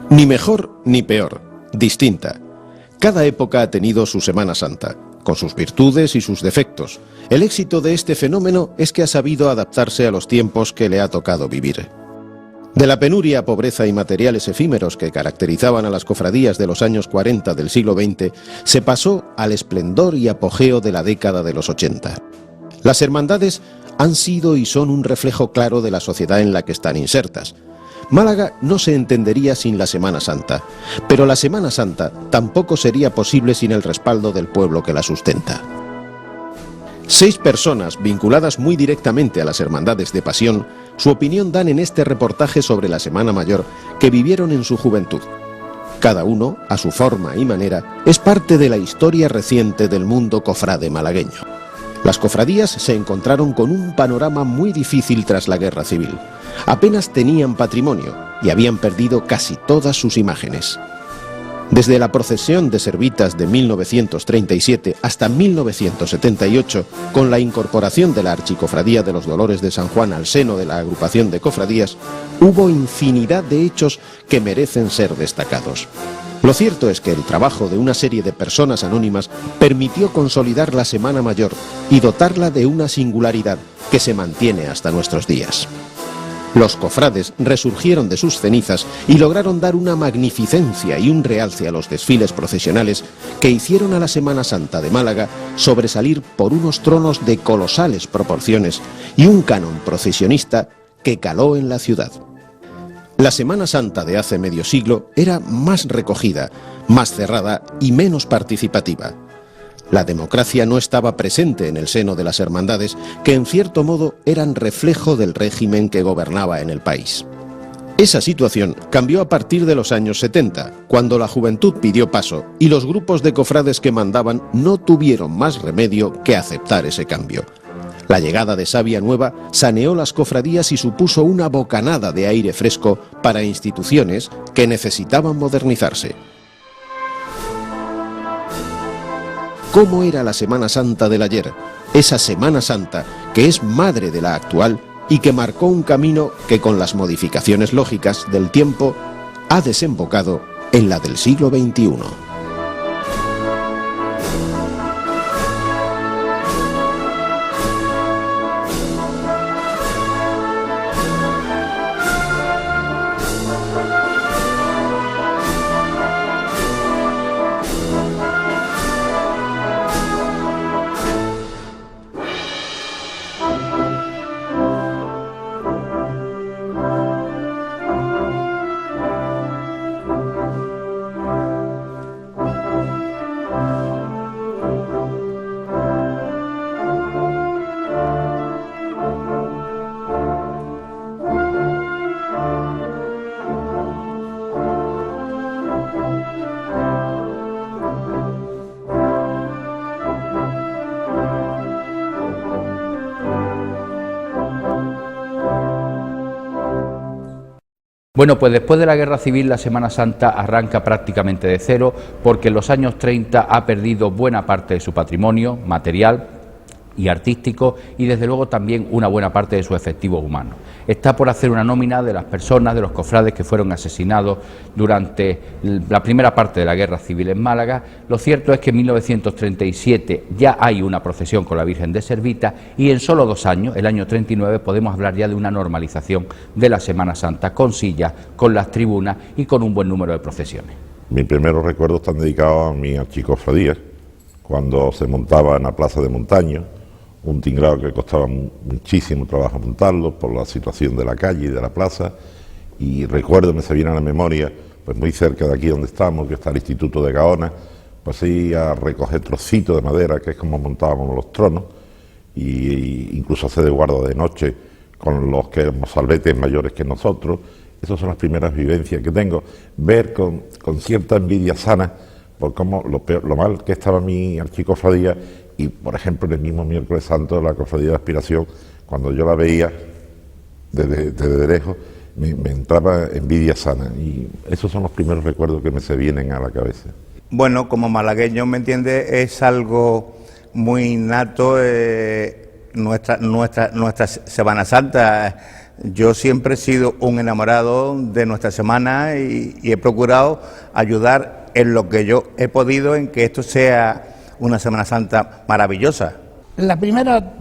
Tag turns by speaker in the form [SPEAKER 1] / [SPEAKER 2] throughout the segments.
[SPEAKER 1] Ni mejor ni peor, distinta. Cada época ha tenido su Semana Santa, con sus virtudes y sus defectos. El éxito de este fenómeno es que ha sabido adaptarse a los tiempos que le ha tocado vivir. De la penuria, pobreza y materiales efímeros que caracterizaban a las cofradías de los años 40 del siglo XX, se pasó al esplendor y apogeo de la década de los 80. Las hermandades han sido y son un reflejo claro de la sociedad en la que están insertas. Málaga no se entendería sin la Semana Santa, pero la Semana Santa tampoco sería posible sin el respaldo del pueblo que la sustenta. 6 personas vinculadas muy directamente a las hermandades de pasión, su opinión dan en este reportaje sobre la Semana Mayor que vivieron en su juventud. Cada uno, a su forma y manera, es parte de la historia reciente del mundo cofrade malagueño. Las cofradías se encontraron con un panorama muy difícil tras la Guerra Civil. Apenas tenían patrimonio y habían perdido casi todas sus imágenes. Desde la procesión de Servitas de 1937 hasta 1978, con la incorporación de la Archicofradía de los Dolores de San Juan al seno de la agrupación de cofradías, hubo infinidad de hechos que merecen ser destacados. Lo cierto es que el trabajo de una serie de personas anónimas permitió consolidar la Semana Mayor y dotarla de una singularidad que se mantiene hasta nuestros días. Los cofrades resurgieron de sus cenizas y lograron dar una magnificencia y un realce a los desfiles procesionales que hicieron a la Semana Santa de Málaga sobresalir por unos tronos de colosales proporciones y un canon procesionista que caló en la ciudad. La Semana Santa de hace medio siglo era más recogida, más cerrada y menos participativa. La democracia no estaba presente en el seno de las hermandades, que en cierto modo eran reflejo del régimen que gobernaba en el país. Esa situación cambió a partir de los años 70, cuando la juventud pidió paso y los grupos de cofrades que mandaban no tuvieron más remedio que aceptar ese cambio. La llegada de savia nueva saneó las cofradías y supuso una bocanada de aire fresco para instituciones que necesitaban modernizarse. ¿Cómo era la Semana Santa del ayer? Esa Semana Santa que es madre de la actual y que marcó un camino que con las modificaciones lógicas del tiempo ha desembocado en la del siglo XXI.
[SPEAKER 2] Bueno, pues después de la Guerra Civil la Semana Santa arranca prácticamente de cero porque en los años 30 ha perdido buena parte de su patrimonio material y artístico y desde luego también una buena parte de su efectivo humano. Está por hacer una nómina de las personas, de los cofrades que fueron asesinados durante la primera parte de la Guerra Civil en Málaga. Lo cierto es que en 1937 ya hay una procesión con la Virgen de Servita y en solo 2 años, el año 39, podemos hablar ya de una normalización de la Semana Santa con sillas, con las tribunas y con un buen número de procesiones.
[SPEAKER 3] Mis primeros recuerdos están dedicados a mi archicofradía, cuando se montaba en la Plaza de Montaño, un tinglado que costaba muchísimo trabajo montarlo por la situación de la calle y de la plaza, y recuerdo, me se viene a la memoria, pues muy cerca de aquí donde estamos, que está el Instituto de Gaona, pues ir a recoger trocitos de madera, que es como montábamos los tronos, y incluso hacer de guarda de noche con los que éramos salvetes mayores que nosotros. Esas son las primeras vivencias que tengo, ver con cierta envidia sana por cómo lo mal que estaba mi archicofradía. Y, por ejemplo, en el mismo miércoles santo, la cofradía de Aspiración, cuando yo la veía desde lejos, me entraba envidia sana. Y esos son los primeros recuerdos que me se vienen a la cabeza.
[SPEAKER 4] Bueno, como malagueño, ¿me entiende? Es algo muy innato. Nuestra Semana Santa yo siempre he sido un enamorado de nuestra semana y he procurado ayudar en lo que yo he podido en que esto sea una Semana Santa maravillosa.
[SPEAKER 5] La primera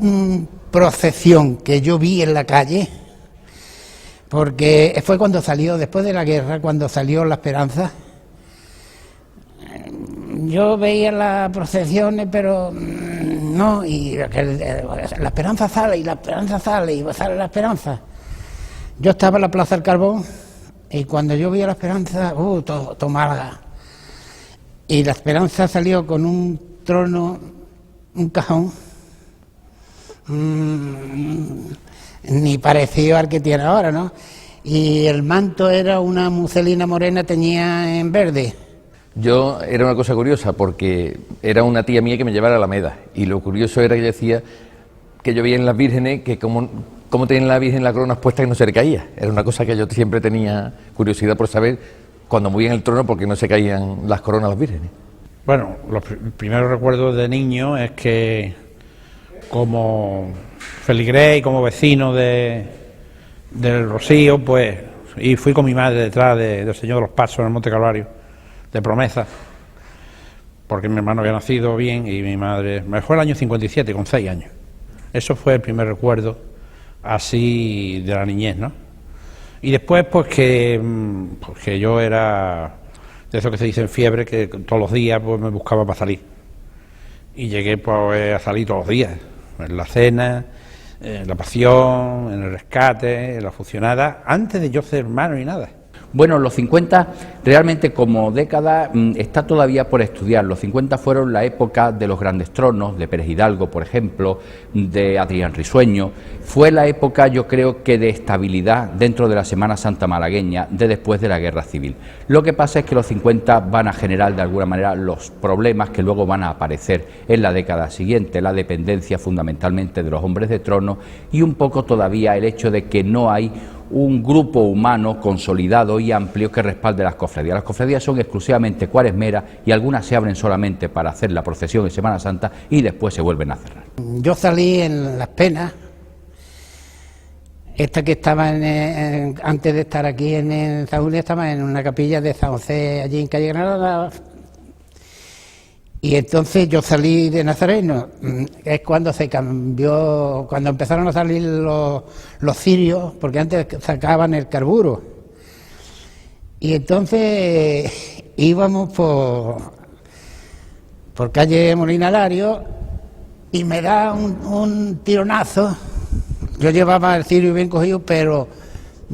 [SPEAKER 5] procesión que yo vi en la calle, porque fue cuando salió, después de la guerra, cuando salió La Esperanza. Yo veía las procesiones, pero no, y La Esperanza sale, y La Esperanza sale, y sale La Esperanza. Yo estaba en la Plaza del Carbón, y cuando yo vi a La Esperanza, todo Málaga. Y La Esperanza salió con un trono, un cajón, ni parecido al que tiene ahora, ¿no? Y el manto era una muselina morena, tenía en verde.
[SPEAKER 6] Yo era una cosa curiosa porque era una tía mía que me llevaba a la Alameda y lo curioso era que decía que yo veía en las vírgenes que como tenían la Virgen las coronas puestas y no se le caía. Era una cosa que yo siempre tenía curiosidad por saber cuando movían el trono por qué no se caían las coronas a las vírgenes.
[SPEAKER 7] Bueno, los primeros recuerdos de niño es que como feligrés y como vecino del Rocío, pues, y fui con mi madre detrás del Señor de los Pasos en el Monte Calvario, de promesa, porque mi hermano había nacido bien y mi madre... Me fue el año 57, con 6 años. Eso fue el primer recuerdo así de la niñez, ¿no? Y después, pues que yo era de eso que se dice en fiebre, que todos los días pues me buscaba para salir. Y llegué pues a salir todos los días, en la cena, en la pasión, en el rescate, en la fusionada, antes de yo ser hermano ni nada.
[SPEAKER 2] Bueno, los 50 realmente como década está todavía por estudiar. Los 50 fueron la época de los grandes tronos, de Pérez Hidalgo, por ejemplo, de Adrián Risueño. Fue la época, yo creo que de estabilidad dentro de la Semana Santa malagueña de después de la Guerra Civil. Lo que pasa es que los 50 van a generar de alguna manera los problemas que luego van a aparecer en la década siguiente, la dependencia fundamentalmente de los hombres de trono y un poco todavía el hecho de que no hay un grupo humano consolidado y amplio que respalde las cofradías. Las cofradías son exclusivamente cuaresmeras y algunas se abren solamente para hacer la procesión en Semana Santa y después se vuelven a cerrar.
[SPEAKER 5] Yo salí en Las Penas, esta que estaba antes de estar aquí en San Julián, estaba en una capilla de San José, allí en calle Granada. Y entonces yo salí de Nazareno, es cuando se cambió, cuando empezaron a salir los cirios, porque antes sacaban el carburo. Y entonces íbamos por calle Molina Lario y me da un tironazo. Yo llevaba el cirio bien cogido, pero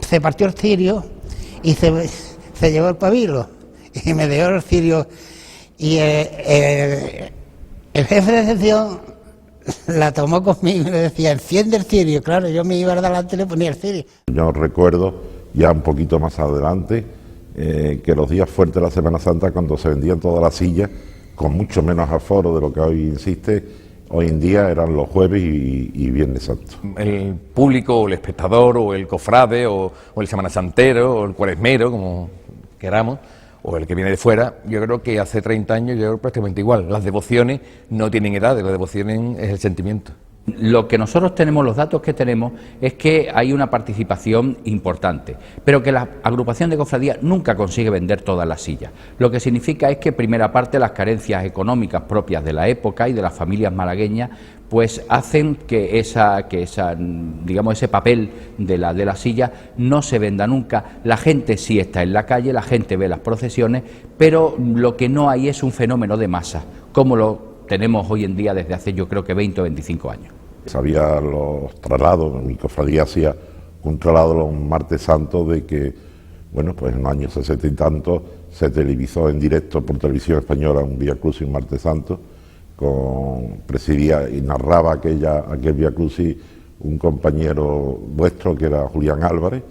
[SPEAKER 5] se partió el cirio y se llevó el pabilo y me dejó el cirio. Y el jefe de sección la tomó conmigo y le decía, enciende el cirio. Claro, yo me iba adelante y le ponía el cirio.
[SPEAKER 3] Yo recuerdo ya un poquito más adelante que los días fuertes de la Semana Santa, cuando se vendían todas las sillas, con mucho menos aforo de lo que hoy insiste, hoy en día eran los jueves y Viernes Santo.
[SPEAKER 6] El público, o el espectador, o el cofrade, o el Semana Santero, o el cuaresmero, como queramos, o el que viene de fuera, yo creo que hace 30 años yo creo prácticamente igual. Las devociones no tienen edades, las devociones es el sentimiento.
[SPEAKER 2] Lo que nosotros tenemos, los datos que tenemos, es que hay una participación importante, pero que la agrupación de cofradías nunca consigue vender todas las sillas. Lo que significa es que, primera parte, las carencias económicas propias de la época y de las familias malagueñas, pues hacen que digamos, ese papel de la silla no se venda nunca. La gente sí está en la calle, la gente ve las procesiones, pero lo que no hay es un fenómeno de masa, como lo tenemos hoy en día desde hace yo creo que 20 o 25 años.
[SPEAKER 3] Había los traslados, mi cofradía hacía un traslado los martes santos de que, bueno, pues en los años 60 y tantos se televisó en directo por televisión española un Vía Crucis martes santo, presidía y narraba aquel Vía Crucis un compañero vuestro que era Julián Álvarez,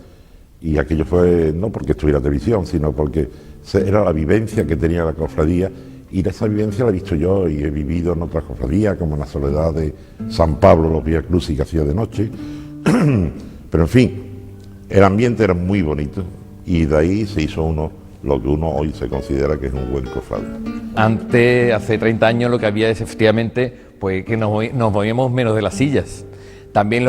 [SPEAKER 3] y aquello fue no porque estuviera en televisión, sino porque era la vivencia que tenía la cofradía. Y esa vivencia la he visto yo y he vivido en otras cofradías, como en la Soledad de San Pablo, los Vía Crucis que hacía de noche. Pero en fin, el ambiente era muy bonito y de ahí se hizo lo que uno hoy se considera que es un buen cofrade.
[SPEAKER 6] Antes, hace 30 años, lo que había es efectivamente pues que nos movíamos menos de las sillas. También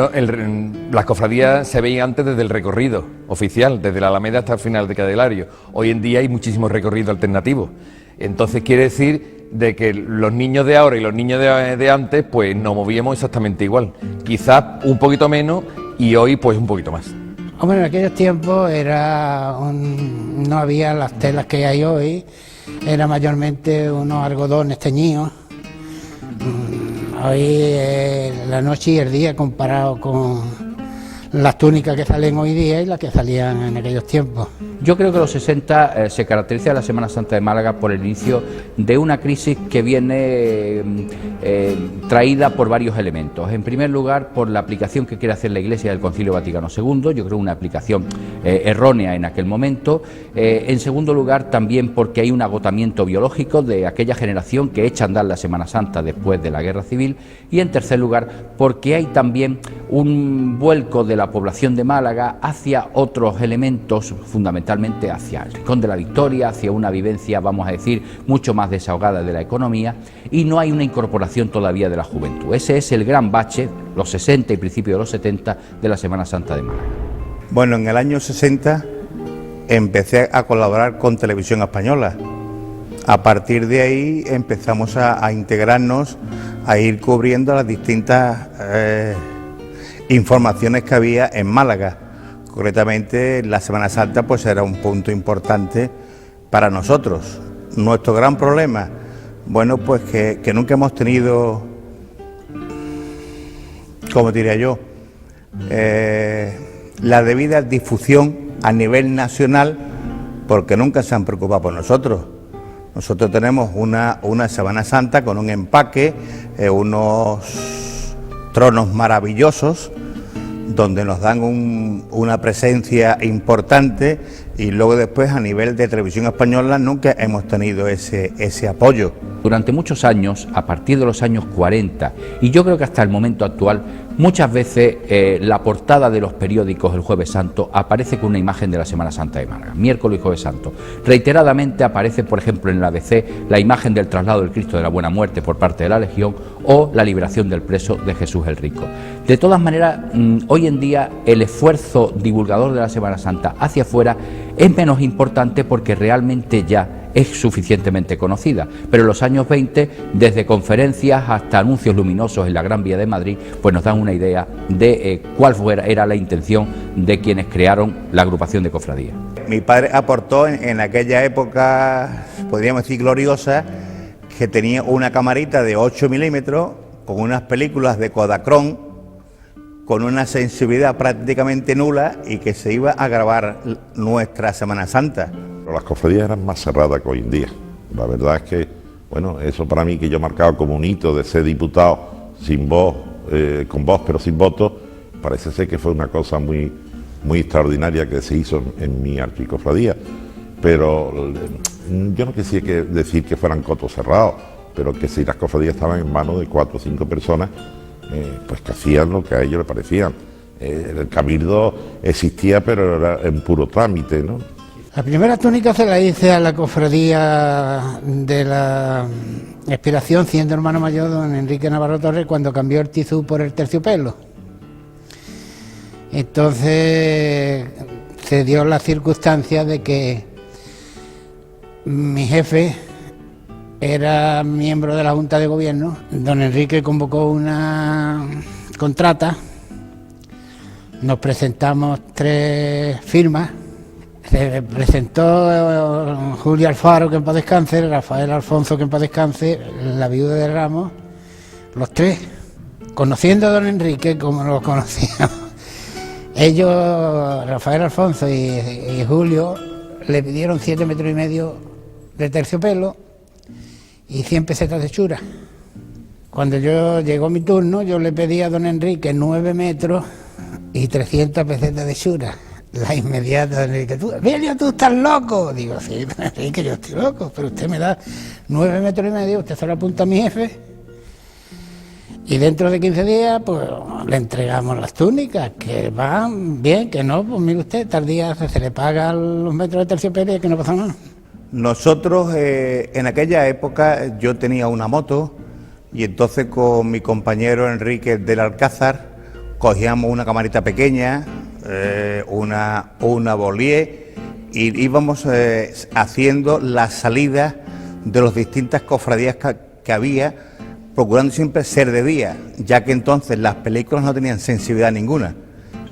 [SPEAKER 6] las cofradías se veían antes desde el recorrido oficial, desde la Alameda hasta el final de Candelario. Hoy en día hay muchísimos recorridos alternativos. Entonces quiere decir de que los niños de ahora y los niños de antes pues nos movíamos exactamente igual. Quizás un poquito menos y hoy pues un poquito más.
[SPEAKER 5] Hombre, en aquellos tiempos no había las telas que hay hoy, era mayormente unos algodones teñidos. Hoy la noche y el día comparado con las túnicas que salen hoy día y las que salían en aquellos tiempos.
[SPEAKER 2] Yo creo que los 60 se caracteriza la Semana Santa de Málaga por el inicio de una crisis que viene traída por varios elementos. En primer lugar, por la aplicación que quiere hacer la Iglesia del Concilio Vaticano II, yo creo una aplicación errónea en aquel momento. En segundo lugar, también porque hay un agotamiento biológico de aquella generación que echa a andar la Semana Santa después de la Guerra Civil. Y en tercer lugar, porque hay también un vuelco de la población de Málaga hacia otros elementos, fundamentalmente hacia el Rincón de la Victoria, hacia una vivencia, vamos a decir, mucho más desahogada de la economía, y no hay una incorporación todavía de la juventud. Ese es el gran bache, los 60 y principios de los 70 de la Semana Santa de Málaga.
[SPEAKER 4] Bueno, en el año 60 empecé a colaborar con Televisión Española. A partir de ahí empezamos a integrarnos, a ir cubriendo las distintas informaciones que había en Málaga. Concretamente, la Semana Santa pues era un punto importante para nosotros. Nuestro gran problema, bueno, pues que nunca hemos tenido, como diría yo, la debida difusión a nivel nacional, porque nunca se han preocupado por nosotros. Nosotros tenemos una Semana Santa con un empaque, unos tronos maravillosos, donde nos dan una presencia importante, y luego después a nivel de Televisión Española nunca hemos tenido ese apoyo.
[SPEAKER 2] Durante muchos años, a partir de los años 40, y yo creo que hasta el momento actual, muchas veces la portada de los periódicos el Jueves Santo aparece con una imagen de la Semana Santa de Málaga, miércoles y Jueves Santo. Reiteradamente aparece, por ejemplo, en la ABC, la imagen del traslado del Cristo de la Buena Muerte por parte de la Legión o la liberación del preso de Jesús el Rico. De todas maneras, hoy en día el esfuerzo divulgador de la Semana Santa hacia afuera es menos importante porque realmente ya es suficientemente conocida, pero en los años 20, desde conferencias hasta anuncios luminosos en la Gran Vía de Madrid, pues nos dan una idea de cuál era la intención de quienes crearon la agrupación de cofradías.
[SPEAKER 4] Mi padre aportó en aquella época, podríamos decir gloriosa, que tenía una camarita de 8 milímetros con unas películas de Kodachrome, con una sensibilidad prácticamente nula, y que se iba a grabar nuestra Semana Santa.
[SPEAKER 3] Pero las cofradías eran más cerradas que hoy en día. La verdad es que, bueno, eso para mí, que yo he marcado como un hito de ser diputado sin voz, con voz pero sin voto, parece ser que fue una cosa muy extraordinaria que se hizo en mi archicofradía. Pero yo no quisiera decir que fueran cotos cerrados, pero que si las cofradías estaban en manos de 4 o 5 personas, pues que hacían lo que a ellos les parecían. El cabildo existía, pero era en puro trámite, ¿no?
[SPEAKER 5] La primera túnica se la hice a la cofradía de la Expiración, siendo hermano mayor don Enrique Navarro Torres, cuando cambió el tizú por el terciopelo. Entonces se dio la circunstancia de que mi jefe era miembro de la Junta de Gobierno. Don Enrique convocó una contrata, nos presentamos 3 firmas. Se presentó Julio Alfaro, que en paz descanse, Rafael Alfonso, que en paz descanse, la viuda de Ramos, los 3, conociendo a don Enrique como lo conocíamos. Ellos, Rafael Alfonso y Julio, le pidieron 7,5 metros de terciopelo y 100 pesetas de chura. Cuando llegó mi turno, yo le pedí a don Enrique 9 metros y 300 pesetas de chura. La inmediata, don Enrique, Emilio, tú estás loco. Digo, sí, don Enrique, yo estoy loco, pero usted me da 9,5 metros, usted se lo apunta a mi jefe, y dentro de 15 días, pues le entregamos las túnicas, que van bien, que no, pues mire usted, tardía se le pagan los metros de terciopelo y que no pasa nada.
[SPEAKER 4] Nosotros, en aquella época, yo tenía una moto, y entonces con mi compañero Enrique del Alcázar cogíamos una camarita pequeña, una Bolier, y íbamos haciendo las salidas de las distintas cofradías que había, procurando siempre ser de día, ya que entonces las películas no tenían sensibilidad ninguna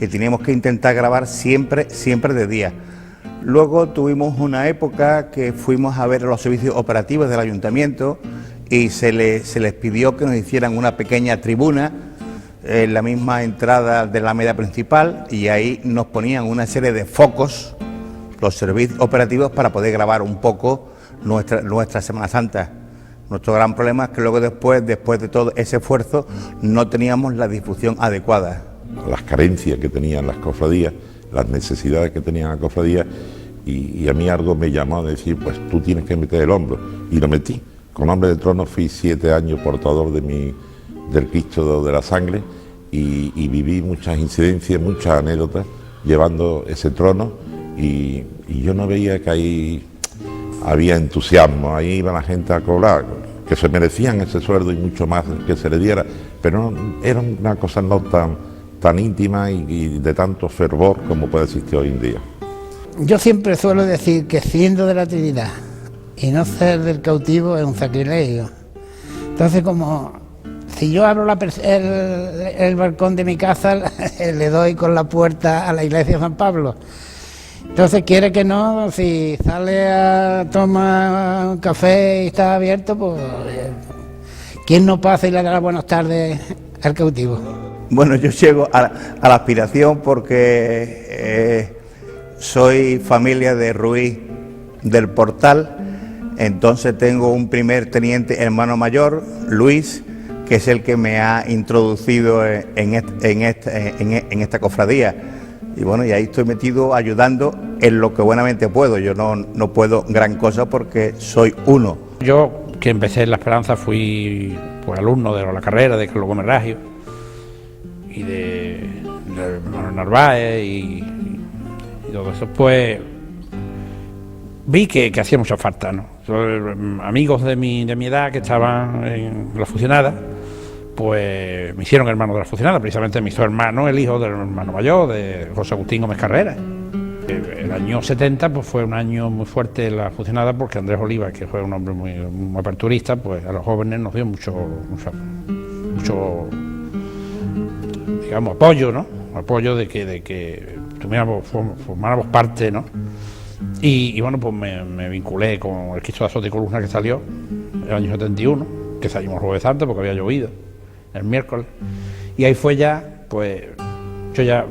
[SPEAKER 4] y teníamos que intentar grabar siempre de día. Luego tuvimos una época que fuimos a ver los servicios operativos del ayuntamiento y se les pidió que nos hicieran una pequeña tribuna en la misma entrada de la alameda principal, y ahí nos ponían una serie de focos, los servicios operativos, para poder grabar un poco nuestra Semana Santa. Nuestro gran problema es que luego después de todo ese esfuerzo no teníamos la difusión adecuada.
[SPEAKER 3] Las carencias que tenían las cofradías, las necesidades que tenían las cofradías, y a mí algo me llamó a decir, pues tú tienes que meter el hombro, y lo metí. Con Hombre de Trono fui 7 años portador del Cristo de la Sangre, y viví muchas incidencias, muchas anécdotas llevando ese trono, y yo no veía que ahí había entusiasmo, ahí iba la gente a cobrar, que se merecían ese sueldo y mucho más que se le diera, pero no, era una cosa no tan íntima y de tanto fervor como puede existir hoy en día.
[SPEAKER 5] Yo siempre suelo decir que siendo de la Trinidad y no ser del cautivo es un sacrilegio. Entonces, como si yo abro el balcón de mi casa, le doy con la puerta a la iglesia de San Pablo. Entonces, quiere que no, si sale a tomar un café y está abierto, pues ¿quién no pasa y le da las buenas tardes al cautivo?
[SPEAKER 4] Bueno, yo llego a la aspiración porque soy familia de Ruiz del Portal, entonces tengo un primer teniente hermano mayor, Luis, que es el que me ha introducido en esta cofradía. Y bueno, y ahí estoy metido ayudando en lo que buenamente puedo. Yo no puedo gran cosa porque soy uno.
[SPEAKER 7] Yo, que empecé en La Esperanza, fui pues alumno de la carrera de Carlos Gómez Raggio y de Manuel Narváez y todo eso, pues vi que hacía mucha falta, ¿no? Amigos de mi edad que estaban en la fusionada, pues me hicieron hermano de la fusionada. Precisamente me hizo hermano el hijo del hermano mayor, de José Agustín Gómez Carrera. El año 70 pues fue un año muy fuerte en la fusionada, porque Andrés Oliva, que fue un hombre muy aperturista, pues a los jóvenes nos dio mucho digamos, apoyo, ¿no? Apoyo de que formáramos parte, ¿no? Y bueno, pues me vinculé con el Cristo de Azote y Columna, que salió en el año 71, que salimos el Jueves Santo porque había llovido el miércoles, y ahí fue ya, pues yo ya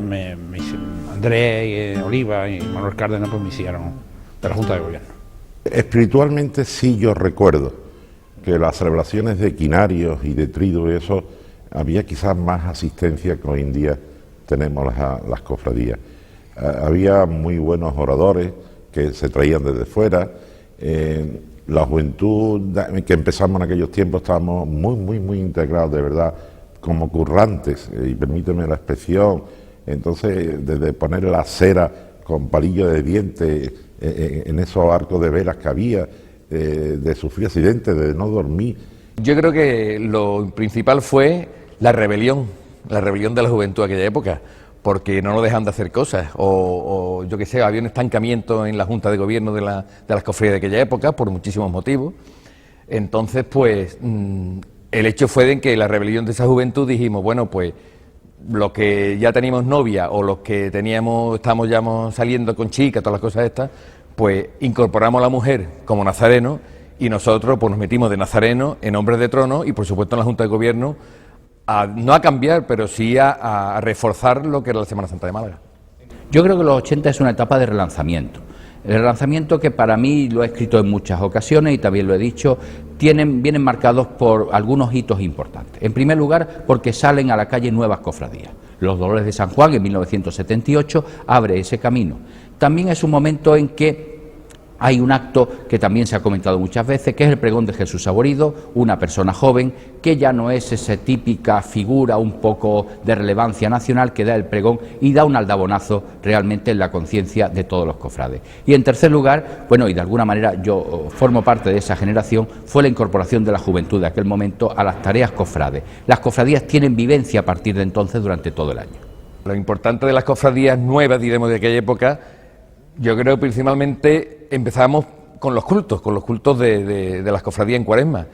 [SPEAKER 7] Andrés Oliva y Manuel Cárdenas pues me hicieron de la Junta de Gobierno. Espiritualmente
[SPEAKER 3] sí, yo recuerdo que las celebraciones de quinarios y de triduo y eso, había quizás más asistencia que hoy en día tenemos las cofradías. Había muy buenos oradores que se traían desde fuera. La juventud que empezamos en aquellos tiempos estábamos muy integrados, de verdad, como currantes, y permíteme la expresión. Entonces, desde poner la cera con palillo de dientes en esos arcos de velas que había, de sufrir accidentes, de no dormir.
[SPEAKER 6] Yo creo que lo principal fue la rebelión de la juventud de aquella época, porque no nos dejan de hacer cosas, o yo qué sé, había un estancamiento en la Junta de Gobierno de las cofradías de aquella época, por muchísimos motivos. Entonces, pues, el hecho fue de que la rebelión de esa juventud dijimos, bueno, pues, los que ya teníamos novia, o los que estábamos ya saliendo con chicas, todas las cosas estas, pues, incorporamos a la mujer como nazareno, y nosotros, pues, nos metimos de nazareno en Hombres de Trono, y por supuesto en la Junta de Gobierno, no a cambiar, pero sí a reforzar lo que era la Semana Santa de Málaga.
[SPEAKER 2] Yo creo que los 80 es una etapa de relanzamiento. El relanzamiento, que para mí, lo he escrito en muchas ocasiones y también lo he dicho, vienen marcados por algunos hitos importantes. En primer lugar, porque salen a la calle nuevas cofradías. Los Dolores de San Juan en 1978 abre ese camino. También es un momento en que Hay un acto que también se ha comentado muchas veces, que es el pregón de Jesús Saborido, una persona joven que ya no es esa típica figura un poco de relevancia nacional que da el pregón y da un aldabonazo realmente en la conciencia de todos los cofrades. Y en tercer lugar, bueno, y de alguna manera yo formo parte de esa generación, fue la incorporación de la juventud de aquel momento a las tareas cofrades. Las cofradías tienen vivencia a partir de entonces durante todo el año.
[SPEAKER 6] Lo importante de las cofradías nuevas, diremos, de aquella época, yo creo que principalmente empezábamos con los cultos de las cofradías en Cuaresma.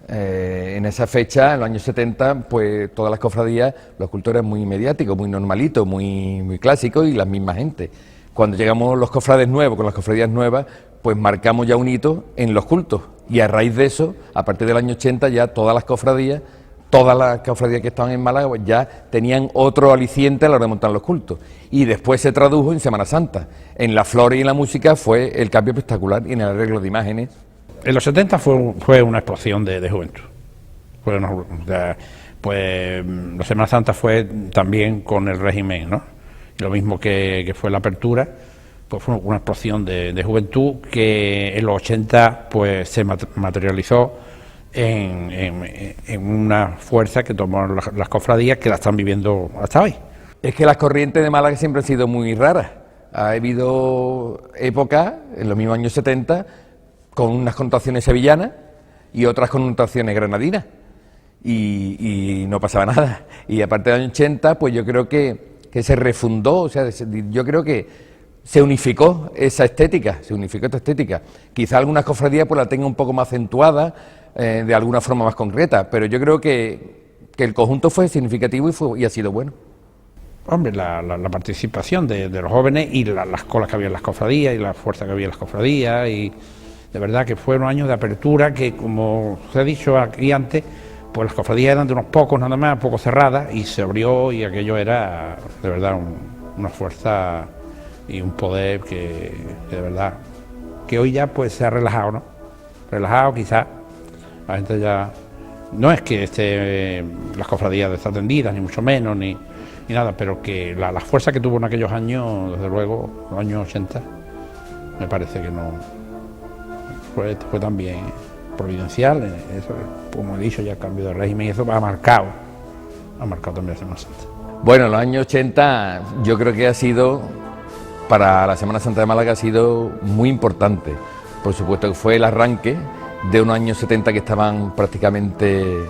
[SPEAKER 6] En esa fecha, en los años 70, pues todas las cofradías, los cultos eran muy mediáticos, muy normalitos, muy clásicos y la misma gente. Cuando llegamos los cofrades nuevos, con las cofradías nuevas, pues marcamos ya un hito en los cultos. Y a raíz de eso, a partir del año 80, ya todas las cofradías que estaban en Málaga pues ya tenían otro aliciente a la hora de montar los cultos. Y después se tradujo en Semana Santa. En la flora y en la música fue el cambio espectacular y en el arreglo de imágenes.
[SPEAKER 7] En los 70 fue una explosión de juventud. La Semana Santa fue también con el régimen, ¿no? Y lo mismo que fue la apertura, pues fue una explosión de juventud que en los 80 pues se materializó en una fuerza que tomaron las cofradías, que la están viviendo hasta hoy.
[SPEAKER 6] Es que las corrientes de Málaga siempre han sido muy raras. Ha habido épocas, en los mismos años 70, con unas connotaciones sevillanas y otras connotaciones granadinas, y no pasaba nada. Y aparte del año 80, pues yo creo que se refundó, o sea, yo creo que se unificó esta estética. Quizá algunas cofradías pues la tengan un poco más acentuada, de alguna forma más concreta, pero yo creo que el conjunto fue significativo y ha sido bueno.
[SPEAKER 7] Hombre, la participación de los jóvenes y las colas que había en las cofradías y la fuerza que había en las cofradías, y de verdad que fueron años de apertura que, como se ha dicho aquí antes, pues las cofradías eran de unos pocos nada más, poco cerradas, y se abrió, y aquello era de verdad una fuerza y un poder que de verdad que hoy ya pues se ha relajado, ¿no? Relajado quizás, la gente ya no es que esté las cofradías desatendidas, ni mucho menos, ni nada, pero que la fuerza que tuvo en aquellos años, desde luego, los años 80, me parece que no fue también providencial. Eso, como he dicho, ya el cambio de régimen, y eso ha marcado también la Semana Santa.
[SPEAKER 6] Bueno, los años 80 yo creo que ha sido, para la Semana Santa de Málaga, ha sido muy importante. Por supuesto que fue el arranque de unos años 70 que estaban prácticamente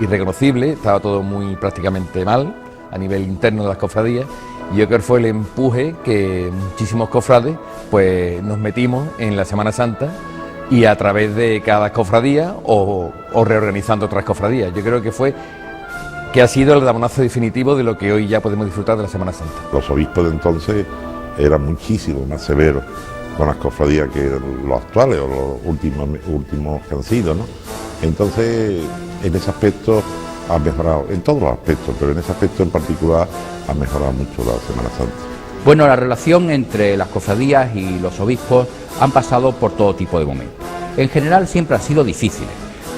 [SPEAKER 6] irreconocibles, estaba todo muy prácticamente mal a nivel interno de las cofradías, y yo creo que fue el empuje que muchísimos cofrades pues nos metimos en la Semana Santa, y a través de cada cofradía o reorganizando otras cofradías. Yo creo que ha sido el aldabonazo definitivo de lo que hoy ya podemos disfrutar de la Semana Santa.
[SPEAKER 3] Los obispos de entonces eran muchísimo más severos con las cofradías que los actuales o los últimos que han sido, ¿no? Entonces, en ese aspecto ha mejorado, en todos los aspectos, pero en ese aspecto en particular ha mejorado mucho la Semana Santa.
[SPEAKER 2] Bueno, la relación entre las cofradías y los obispos han pasado por todo tipo de momentos. En general siempre han sido difíciles,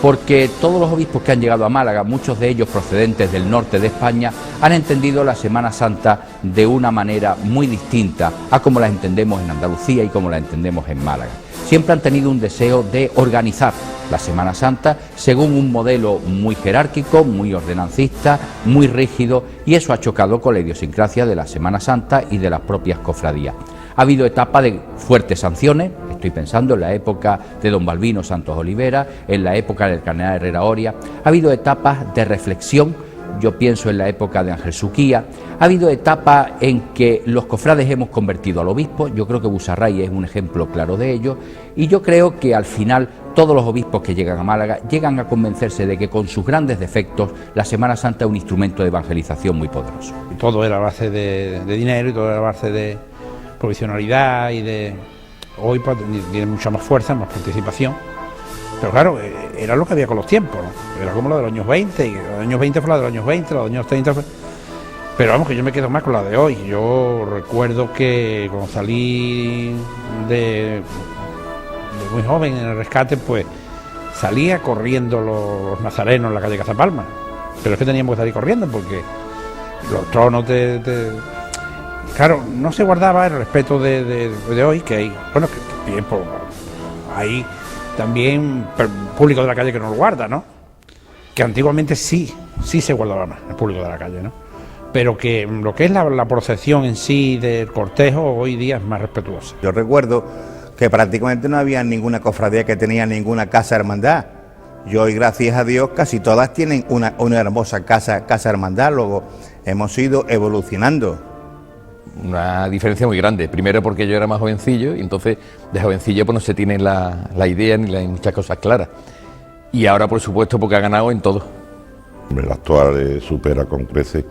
[SPEAKER 2] porque todos los obispos que han llegado a Málaga, muchos de ellos procedentes del norte de España, han entendido la Semana Santa de una manera muy distinta a como la entendemos en Andalucía y como la entendemos en Málaga. Siempre han tenido un deseo de organizar la Semana Santa según un modelo muy jerárquico, muy ordenancista, muy rígido, y eso ha chocado con la idiosincrasia de la Semana Santa y de las propias cofradías. Ha habido etapas de fuertes sanciones, estoy pensando en la época de don Balbino Santos Olivera, en la época del cardenal Herrera Oria. Ha habido etapas de reflexión, yo pienso en la época de Ángel Suquía. Ha habido etapas en que los cofrades hemos convertido al obispo, yo creo que Busarray es un ejemplo claro de ello, y yo creo que al final todos los obispos que llegan a Málaga llegan a convencerse de que con sus grandes defectos la Semana Santa es un instrumento de evangelización muy poderoso.
[SPEAKER 7] Todo era a base de dinero, y todo era a base de provisionalidad, y de hoy pues, tiene mucha más fuerza, más participación, pero claro, era lo que había con los tiempos, ¿no? Era como lo de los años 20, y los años 20 fue la de los años 20, los años 30 fue... Pero vamos, que yo me quedo más con la de hoy. Yo recuerdo que cuando salí de muy joven en el rescate, pues salía corriendo los nazarenos en la calle Cazapalma, pero es que teníamos que salir corriendo porque los tronos Claro, no se guardaba el respeto de hoy, que hay, bueno, que tiempo hay también público de la calle que no lo guarda, ¿no? Que antiguamente sí se guardaba más el público de la calle, ¿no? Pero que lo que es la procesión en sí del cortejo hoy día es más respetuosa.
[SPEAKER 4] Yo recuerdo que prácticamente no había ninguna cofradía que tenía ninguna casa hermandad. Y hoy, gracias a Dios, casi todas tienen una hermosa casa hermandad. Luego hemos ido evolucionando.
[SPEAKER 6] Una diferencia muy grande. Primero porque yo era más jovencillo y entonces de jovencillo pues no se tiene la idea ni muchas cosas claras. Y ahora, por supuesto, porque ha ganado en todo.
[SPEAKER 3] El actual supera con creces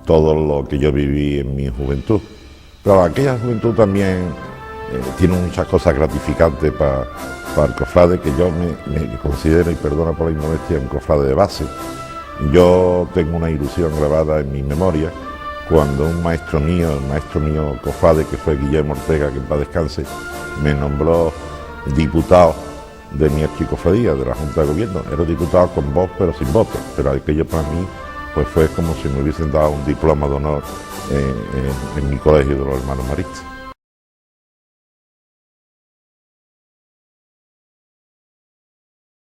[SPEAKER 3] todo lo que yo viví en mi juventud. Pero aquella juventud también tiene muchas cosas gratificantes para el cofrade, que yo me considero, y perdona por la inmodestia, un cofrade de base. Yo tengo una ilusión grabada en mi memoria cuando un maestro mío, el maestro mío cofrade, que fue Guillermo Ortega, que en paz descanse, me nombró diputado de mi archicofradía, de la Junta de Gobierno. Era diputado con voz pero sin voto, pero aquello para mí pues fue como si me hubiesen dado un diploma de honor en mi colegio de los hermanos maristas.